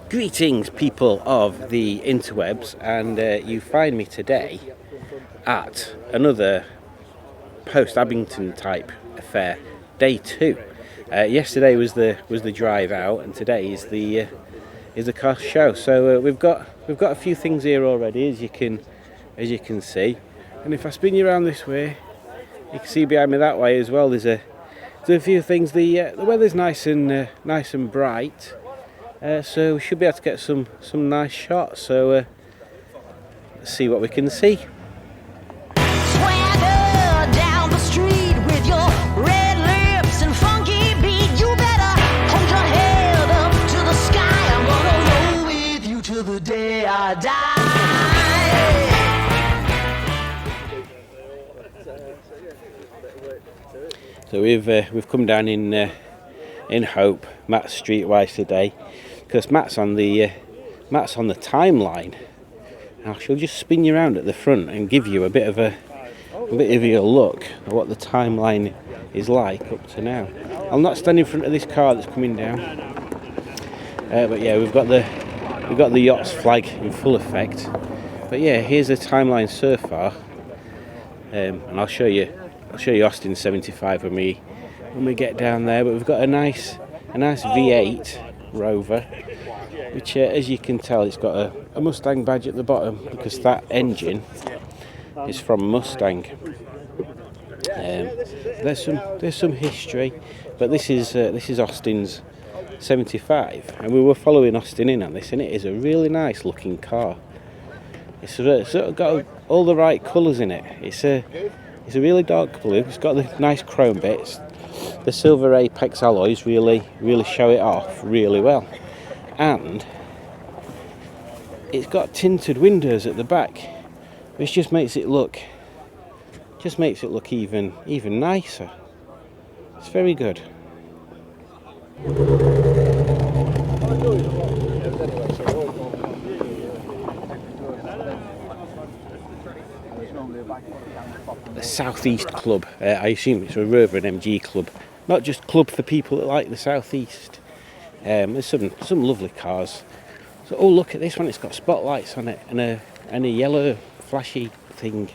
Greetings, people of the interwebs, and you find me today at another post-Abington type affair, day 2. Yesterday was the drive out, and today is the car show. So we've got a few things here already, as you can see. And if I spin you around this way, you can see behind me that way as well. There's a few things. The weather's nice and bright, so we should be able to get some nice shots. So let's see what we can see. Swagger down the street with your red lips and funky beat. You better hold your head up to the sky. I'm gonna roll with you till the day I die. So we've come down in Hope, Matt's streetwise today, because Matt's on the timeline. I shall just spin you around at the front and give you a bit of a look at what the timeline is like up to now. I'll not stand in front of this car that's coming down, but yeah, we've got the yacht's flag in full effect. But yeah, here's the timeline so far, and I'll show you Austin 75 when we get down there. But we've got a nice V8 Rover, which as you can tell, it's got a Mustang badge at the bottom, because that engine is from Mustang. There's some history, but this is Austin's 75, and we were following Austin in on this, and it is a really nice looking car. It's sort of got all the right colours in it. It's a really dark blue. It's got the nice chrome bits. The silver apex alloys really show it off really well, and it's got tinted windows at the back, which just makes it look even nicer. It's very good. The Southeast Club. I assume it's a Rover and MG club, not just club for people that like the Southeast. There's some lovely cars. So, oh, look at this one. It's got spotlights on it and a yellow flashy thing.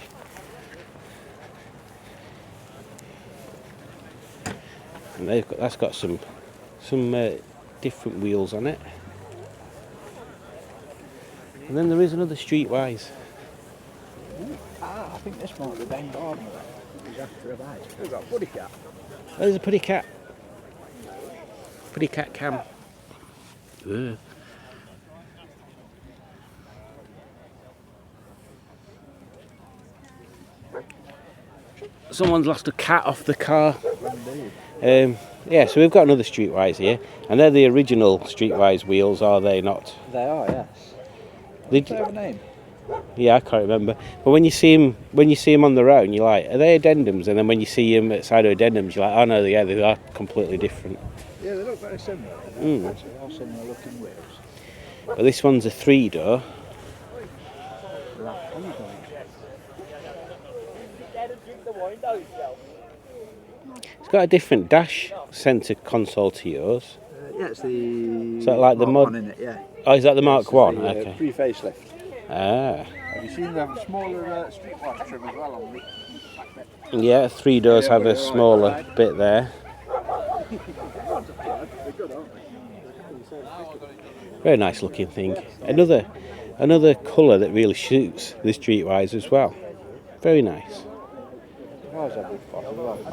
And that's got some different wheels on it. And then there is another Streetwise. I think this might be Ben Gardner. He's after a badge. Who's that? Puddy Cat. Oh, there's a Puddy Cat. Puddy Cat cam. Ugh. Someone's lost a cat off the car. Yeah, so we've got another Streetwise here, and they're the original Streetwise wheels, are they not? They are, yes. They have a name. Yeah, I can't remember. But when you see them on their own, you're like, are they addendums? And then when you see them outside of addendums, you're like, oh no, yeah, they are completely different. Yeah, they look very similar. They are similar looking wheels. But this one's a 3-door. It's got a different dash centre console to yours. Yeah, it's the. Is that like the mod? One in it, yeah. Oh, is that the Mark 1? Okay. Pre-facelift. Ah. Have you seen the smaller Streetwise trim as well on the? Yeah, 3 doors have a smaller bit there. Very nice looking thing. Another colour that really suits the Streetwise as well. Very nice. I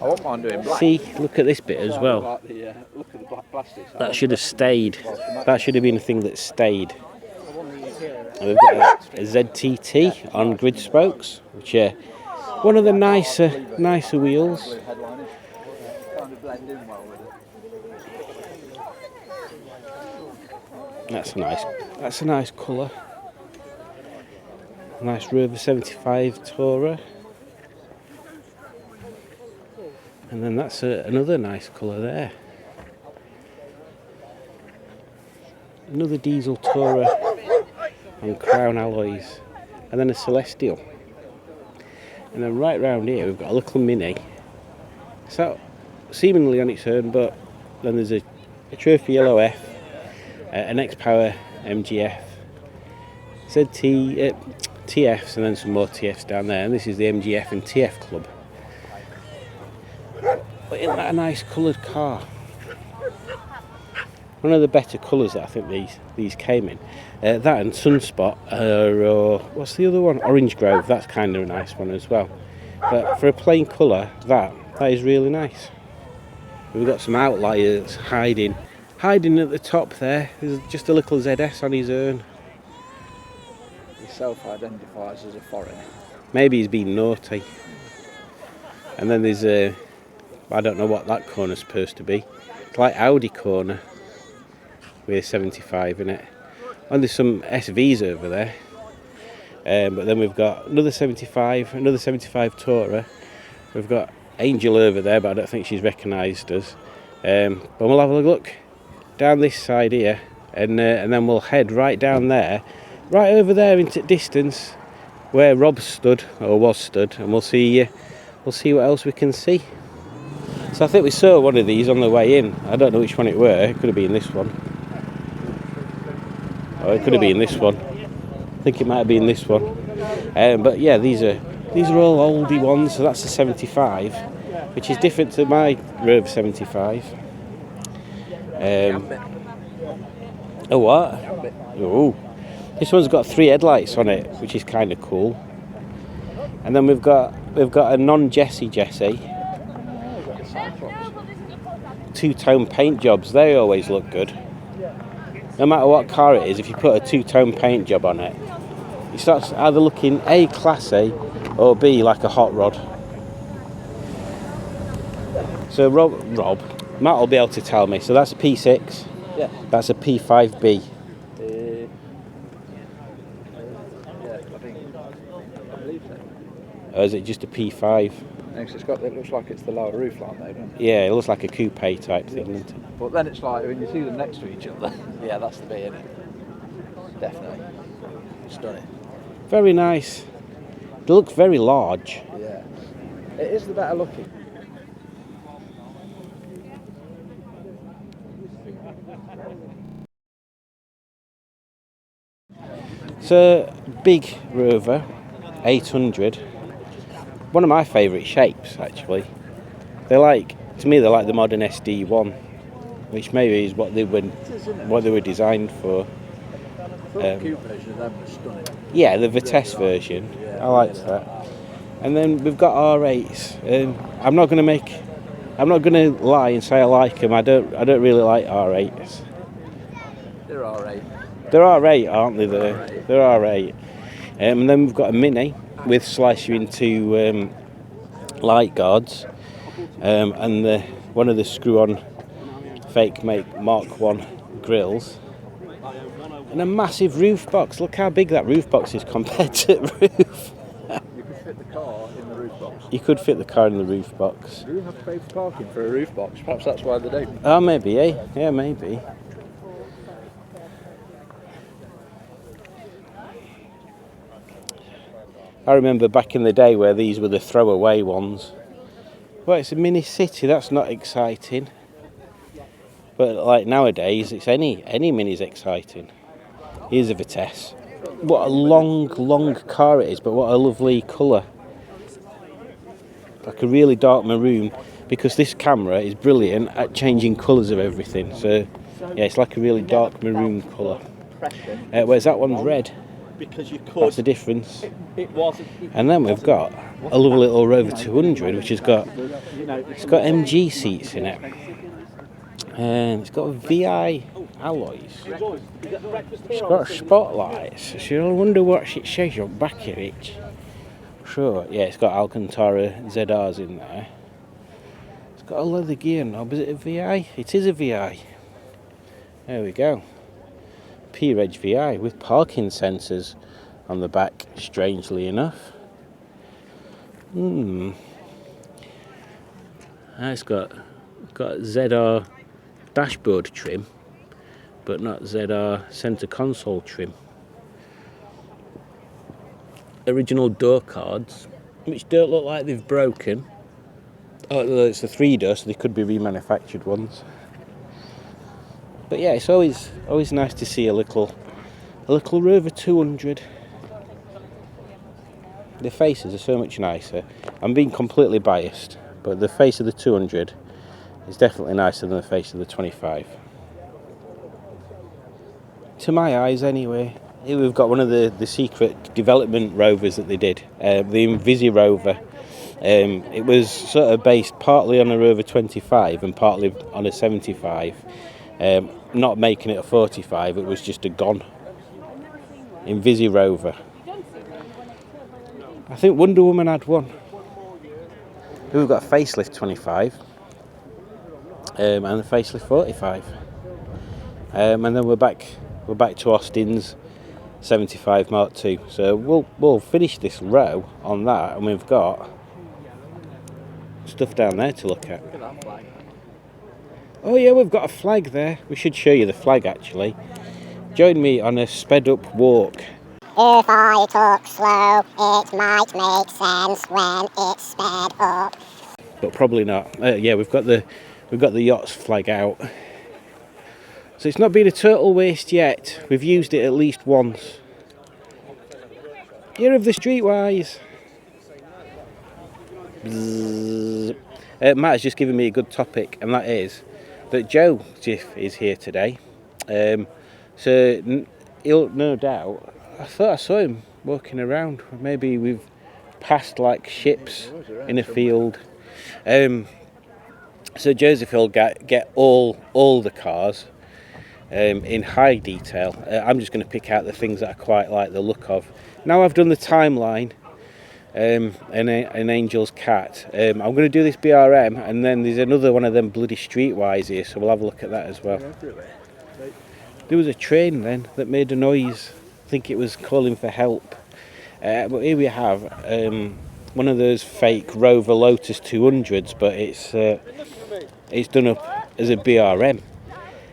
won't mind doing black. See, look at this bit as well. Look at the black plastic. That should have stayed. That should have been a thing that stayed. And we've got a ZTT on grid spokes, which are one of the nicer wheels. That's a nice colour. Nice Rover 75 Tourer. And then that's another nice colour there. Another diesel Tourer on crown alloys. And then a Celestial. And then right round here we've got a little Mini. So seemingly on its own, but then there's a trophy yellow F an X-Power MGF, ZT, TFs, and then some more TFs down there. And this is the MGF and TF club. But isn't that a nice coloured car? One of the better colours that I think these came in. That and Sunspot, or what's the other one? Orange Grove. That's kind of a nice one as well. But for a plain colour, that is really nice. We've got some outliers hiding at the top there. There's just a little ZS on his urn. He self-identifies as a foreigner. Maybe he's been naughty. And then there's I don't know what that corner's supposed to be. It's like Audi corner with 75 in it. And there's some SVs over there. But then we've got another 75 Tourer. We've got Angel over there, but I don't think she's recognised us. But we'll have a look down this side here, and then we'll head right down there, right over there into distance, where Rob stood, or was stood, and we'll see what else we can see. So I think we saw one of these on the way in. I don't know which one it were. It could have been this one. Or it could have been this one. I think it might have been this one. But yeah, these are all oldie ones. So that's a 75, which is different to my Rover 75. Oh what? Oh, this one's got 3 headlights on it, which is kind of cool. And then we've got a non-Jesse 2-tone paint jobs. They always look good. No matter what car it is, if you put a 2-tone paint job on it, it starts either looking A, classy, or B, like a hot rod. So Rob, Matt will be able to tell me. So that's a P6. Yeah. That's a P5B. Yeah, I believe so. Or is it just a P5? Next, it looks like it's the lower roof line though, doesn't it? Yeah, it looks like a coupe type thing, doesn't it? But then it's like, when you see them next to each other, yeah, that's the B, isn't it? Definitely. Stunning. Very nice. They look very large. Yeah. It is the better looking. So, big Rover, 800. One of my favourite shapes, actually. To me, they're like the modern SD1, which maybe is what they were designed for. The coupe version of them was stunning. Yeah, the Vitesse version. I liked that. And then we've got R8s. I'm not going to lie and say I like them. I don't really like R8s. They're R8. They're R8, aren't they? They're R8. And then we've got a Mini with slicer into light guards, and one of the screw-on fake make Mark 1 grills, and a massive roof box. Look how big that roof box is compared to the roof. You could fit the car in the roof box. You could fit the car in the roof box. Do you have to pay for parking for a roof box? Perhaps that's why they don't. Oh, maybe, eh? Yeah, maybe. I remember back in the day where these were the throwaway ones. Well, it's a mini city, that's not exciting. But like nowadays, it's any mini's exciting. Here's a Vitesse. What a long car it is, but what a lovely colour. Like a really dark maroon, because this camera is brilliant at changing colours of everything. So yeah, it's like a really dark maroon colour. Whereas that one's red. Because you could. That's the difference. It wasn't. And then we've got a lovely little Rover 200, which has got MG seats in it, and it's got VI alloys. It's got spotlights. So you'll wonder what it says on the back of it. Sure, yeah, it's got Alcantara ZRs in there. It's got a leather gear knob. Is it a VI? It is a VI. There we go. P-Reg VI with parking sensors on the back, strangely enough. It's got ZR dashboard trim, but not ZR centre console trim. Original door cards, which don't look like they've broken. Oh, it's a 3-door, so they could be remanufactured ones. But yeah, it's always nice to see a little Rover 200. The faces are so much nicer. I'm being completely biased, but the face of the 200 is definitely nicer than the face of the 25. To my eyes, anyway. Here we've got one of the secret development rovers that they did, the Invisi Rover. It was sort of based partly on a Rover 25 and partly on a 75. Not making it a 45, it was just a gone Invisi Rover. I think Wonder Woman had one. Here we've got a facelift 25 and a facelift 45. And then we're back to Austin's 75 Mark II. So we'll finish this row on that, and we've got stuff down there to look at. Look at that flag. Oh yeah, we've got a flag there. We should show you the flag actually. Join me on a sped up walk. If I talk slow, it might make sense when it's sped up. But probably not. Yeah, we've got the yacht's flag out. So it's not been a total waste yet. We've used it at least once. Year of the Streetwise. Matt has just given me a good topic, and that is that Joe Jiff is here today. So he'll no doubt. I thought I saw him walking around. Maybe we've passed like ships in a field. So Joseph will get all the cars in high detail. I'm just going to pick out the things that I quite like the look of. Now I've done the timeline, an Angel's Cat. I'm going to do this BRM, and then there's another one of them bloody Streetwise here, so we'll have a look at that as well. There was a train then that made a noise. I think it was calling for help. But here we have one of those fake Rover Lotus 200s, but it's done up as a BRM.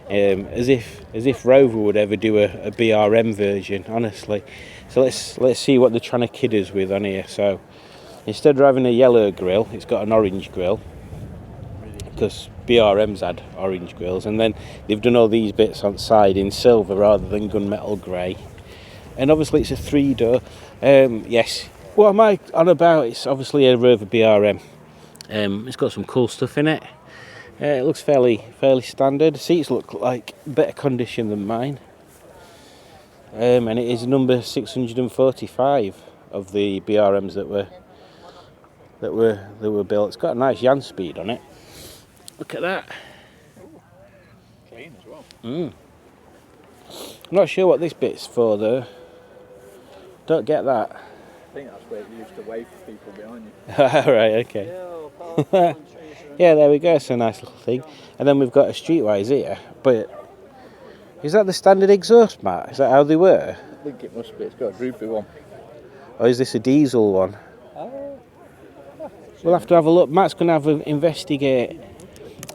As if Rover would ever do a BRM version, honestly. So let's see what they're trying to kid us with on here. So instead of having a yellow grille, it's got an orange grille, because BRM's had orange grills, and then they've done all these bits on the side in silver rather than gunmetal grey. And obviously it's a 3-door. Yes, what am I on about? It's obviously a Rover BRM. It's got some cool stuff in it. It looks fairly standard. The seats look like better condition than mine. And it is number 645 of the BRMs that were built. It's got a nice Yan speed on it. Look at that. Clean as well. I'm not sure what this bit's for though. Don't get that. I think that's where it used to wave for people behind you. Right, okay. Yeah, there we go. It's a nice little thing. And then we've got a Streetwise here. But is that the standard exhaust, Matt? Is that how they were? I think it must be. It's got a droopy one. Or is this a diesel one? We'll have to have a look. Matt's going to have an investigate.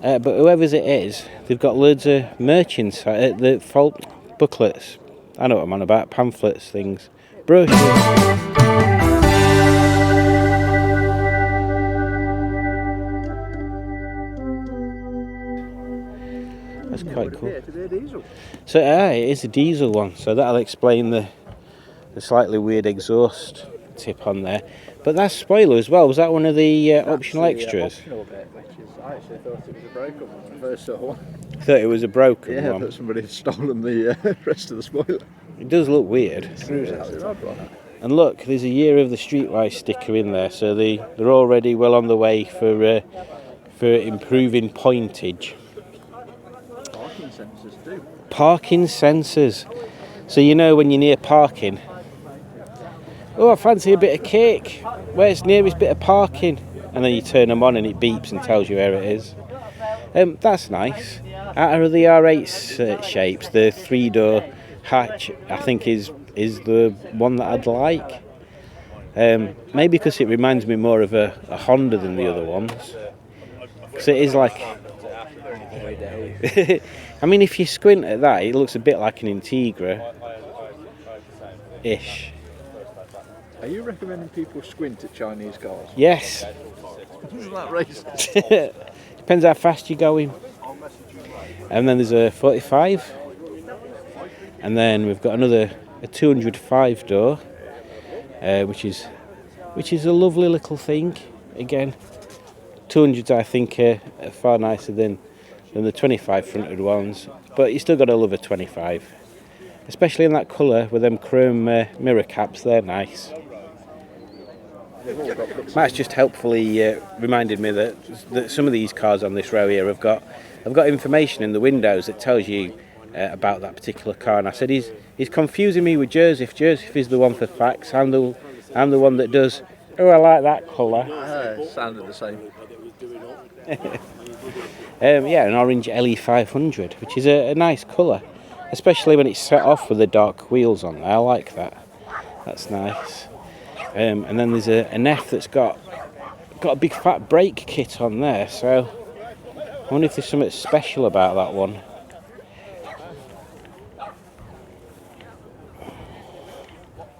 But whoever's it is, they've got loads of merch inside. The fault booklets. I know what I'm on about. Pamphlets, things. Brochures. That's quite cool. So it is a diesel one, so that'll explain the slightly weird exhaust tip on there. But that spoiler as well, was that one of the optional extras? Optional bit, which is, I actually thought it was a broken one when I first saw one. I thought it was a broken Yeah, one. but somebody had stolen the rest of the spoiler. It does look weird. And look, there's a year of the Streetwise sticker in there, so they're already well on the way for improving pointage. Parking sensors too. Parking sensors. So you know when you're near parking, oh, I fancy a bit of cake. Where's the nearest bit of parking? And then you turn them on and it beeps and tells you where it is. That's nice. Out of the R8 shapes, the 3-door hatch, I think, is the one that I'd like. Maybe because it reminds me more of a Honda than the other ones. Because it is like... I mean, if you squint at that, it looks a bit like an Integra-ish. Are you recommending people squint at Chinese cars? Yes. Isn't that racist? Depends how fast you're going. And then there's a 45, and then we've got a 205 door, which is a lovely little thing. Again, 200s I think are far nicer than the 25 fronted ones, but you still got to love a 25, especially in that colour with them chrome mirror caps. They're nice. Matt's just helpfully reminded me that some of these cars on this row here have got information in the windows that tells you about that particular car. And I said he's confusing me with Joseph. Joseph is the one for facts. I'm the one that does. Oh, I like that colour. Sounded the same. Yeah, an orange LE500, which is a nice colour, especially when it's set off with the dark wheels on there. I like that. That's nice. And then there's an F that's got a big fat brake kit on there, so I wonder if there's something special about that one.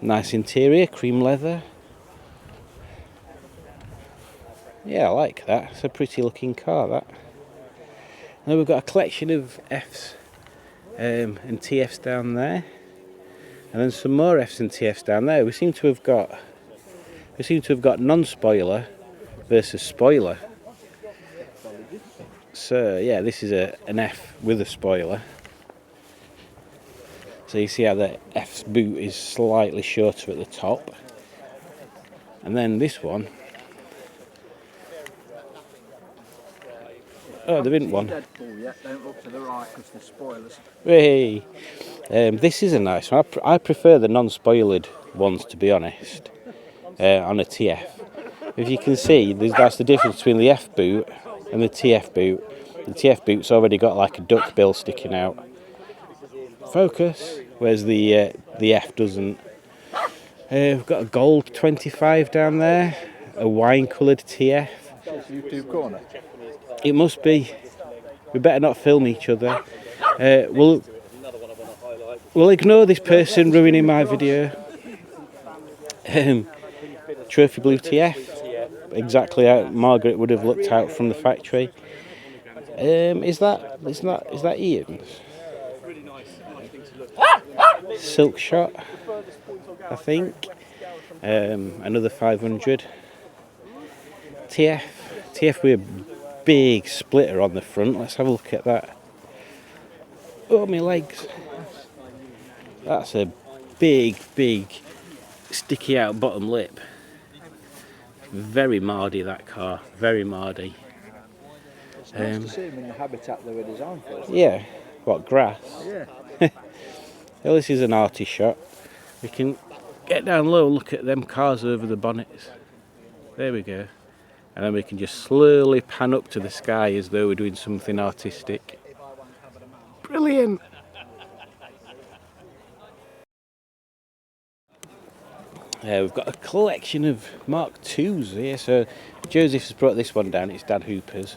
Nice interior, cream leather. Yeah, I like that. It's a pretty looking car, that. Now we've got a collection of Fs and TFs down there, and then some more Fs and TFs down there. We seem to have got non-spoiler versus spoiler. So yeah, this is an F with a spoiler. So you see how the F's boot is slightly shorter at the top, and then this one. Oh, there isn't one. Don't look to the right because the spoilers. Hey, this is a nice one. I prefer the non-spoilered ones, to be honest, on a TF. If you can see, that's the difference between the F boot and the TF boot. The TF boot's already got like a duck bill sticking out. Focus, whereas the F doesn't. We've got a gold 25 down there, a wine-coloured TF. YouTube corner. It must be. We better not film each other. We'll ignore this person ruining my video. Trophy blue TF, exactly how Margaret would have looked out from the factory. Is that Ian's? Silk shot, I think. Another 500. TF with a big splitter on the front. Let's have a look at that. Oh, my legs. That's a big sticky out bottom lip. Very mardy, that car. Very mardy. It's nice to see them in the habitat they were designed for. Yeah. What, grass? Yeah. Well, this is an arty shot. We can get down low and look at them cars over the bonnets. There we go. And then we can just slowly pan up to the sky as though we're doing something artistic. Brilliant! We've got a collection of Mark IIs here. So Joseph has brought this one down. It's Dan Hooper's.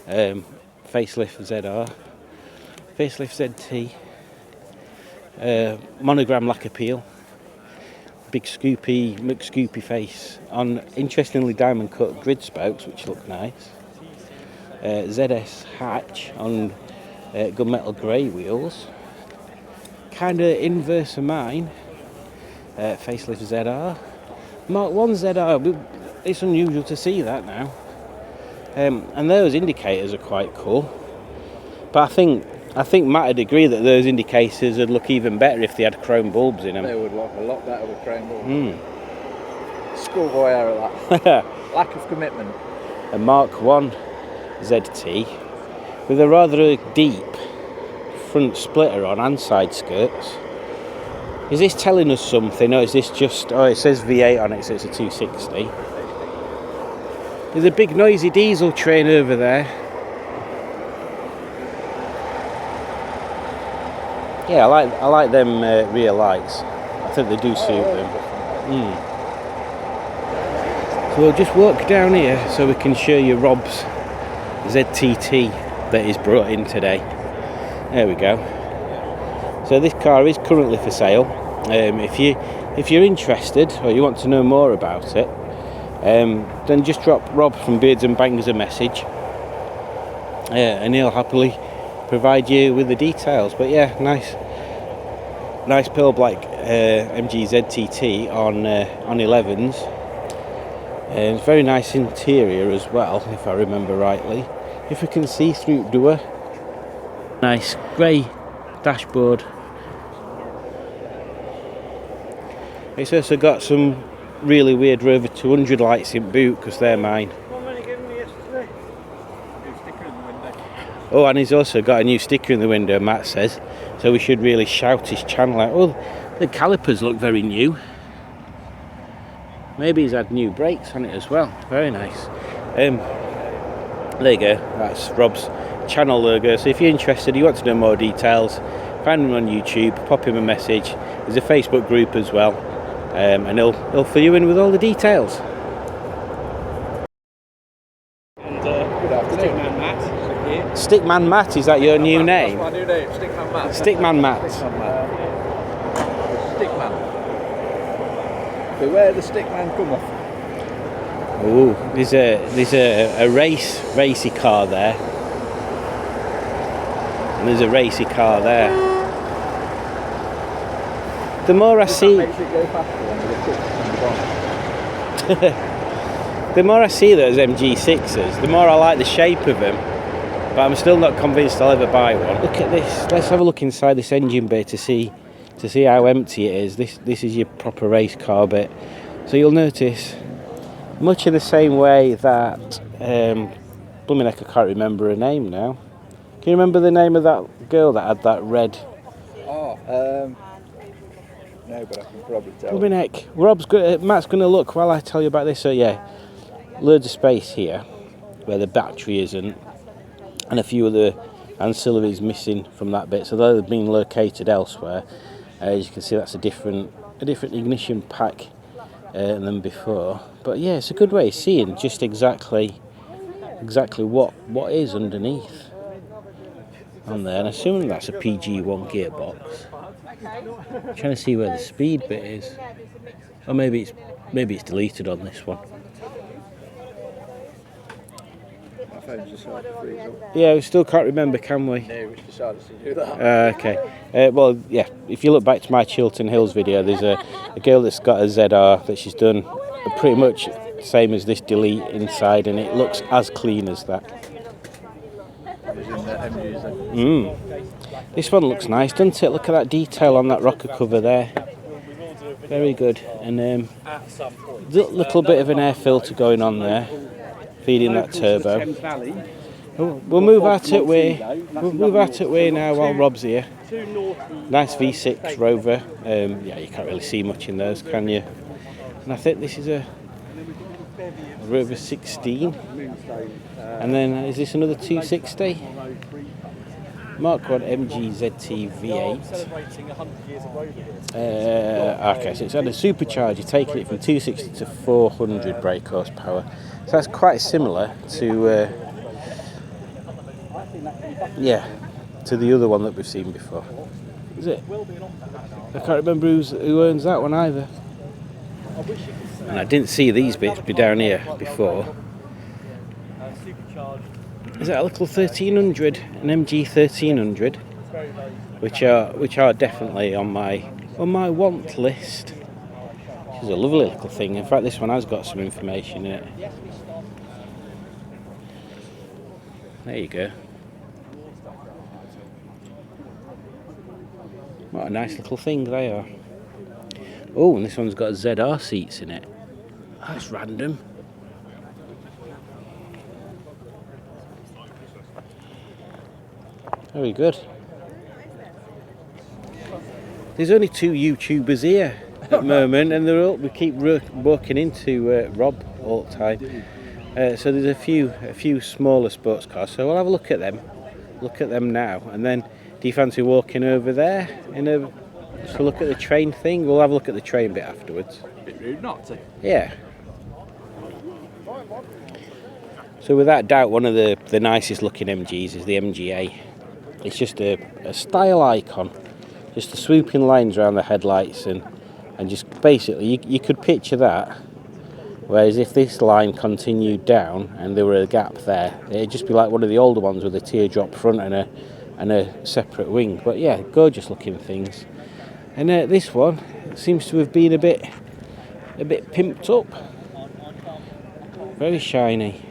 Facelift ZR. Facelift ZT. Monogram lack appeal. Big scoopy McScoopy face on interestingly diamond cut grid spokes, which look nice. ZS hatch on gunmetal grey wheels. Kind of inverse of mine. Facelift ZR. Mark 1 ZR. It's unusual to see that now. And those indicators are quite cool. But I think Matt would agree that those indicators would look even better if they had chrome bulbs in them. They would look a lot better with chrome bulbs. Schoolboy error, that. Lack of commitment. A Mark 1 ZT with a rather deep front splitter on and side skirts. Is this telling us something, or is this just... Oh, it says V8 on it, so it's a 260. There's a big noisy diesel train over there. Yeah, I like them rear lights. I think they do suit them. So we'll just walk down here so we can show you Rob's ZTT that he's brought in today. There we go. So this car is currently for sale. If you're interested or you want to know more about it, then just drop Rob from Beards and Bangers a message, and he'll happily provide you with the details. But yeah, nice pearl black MG ZTT on 11s. And it's very nice interior as well, if I remember rightly. If we can see through door. Nice grey dashboard. It's also got some really weird Rover 200 lights in boot, because they're mine. Oh, and he's also got a new sticker in the window, Matt says, so we should really shout his channel out. Oh, the calipers look very new. Maybe he's had new brakes on it as well. Very nice. There you go, that's Rob's channel logo. So if you're interested, you want to know more details, find him on YouTube, pop him a message. There's a Facebook group as well, and he'll fill you in with all the details. And good afternoon, Stickman Matt. Here. Stickman Matt, is that your new name? That's my new name, Stickman Matt. Stickman Matt. Stickman Matt. Stickman. Beware the Stickman come off. Oh, there's a racy car there, and there's a racy car there. The more I see, the more I see those MG6s, the more I like the shape of them. But I'm still not convinced I'll ever buy one. Look at this. Let's have a look inside this engine bay to see how empty it is. This is your proper race car bit. So you'll notice, much in the same way that blooming heck, I can't remember her name now. Can you remember the name of that girl that had that red? No, but I can probably tell. Blooming heck. Matt's going to look while I tell you about this. So yeah, loads of space here where the battery isn't, and a few of the ancillaries missing from that bit. So they've been located elsewhere. As you can see, that's a different ignition pack than before. But yeah, it's a good way of seeing just exactly what is underneath on there. And assuming that's a PG1 gearbox. I'm trying to see where the speed bit is. Or maybe it's deleted on this one. My phone's decided to freeze up. Yeah, we still can't remember, can we? No, we decided to do that. Okay. Well, yeah, if you look back to my Chiltern Hills video, there's a girl that's got a ZR that she's done pretty much the same as this delete inside, and it looks as clean as that. That was in the MGs then. This one looks nice, doesn't it? Look at that detail on that rocker cover there. Very good. And a little bit of an air filter going on there, feeding that turbo. We'll move out of way. We'll move out of way now while Rob's here. Nice V6 Rover. Yeah, you can't really see much in those, can you? And I think this is a Rover 16. And then is this another 260? Mark 1 MG ZT V8. Okay, so it's had a supercharger, taking it from 260 to 400 brake horsepower. So that's quite similar to to the other one that we've seen before. Is it? I can't remember who owns that one either. And I didn't see these bits be down here before. Is that a little 1300, an MG 1300, which are definitely on my want list. Which is a lovely little thing. In fact, this one has got some information in it. There you go. What a nice little thing they are. Oh, and this one's got ZR seats in it. That's random. Very good. There's only 2 YouTubers here at the moment, and we keep walking into Rob all the time. So there's a few smaller sports cars. So we'll have a look at them. Look at them now, and then do you fancy walking over there just to look at the train thing? We'll have a look at the train bit afterwards. A bit rude not to. Yeah. So without doubt, one of the nicest looking MGs is the MGA. It's just a style icon, just the swooping lines around the headlights, and just basically you could picture that. Whereas if this line continued down and there were a gap there, it'd just be like one of the older ones with a teardrop front and a and a separate wing. But yeah, gorgeous looking things. And this one seems to have been a bit pimped up. Very shiny.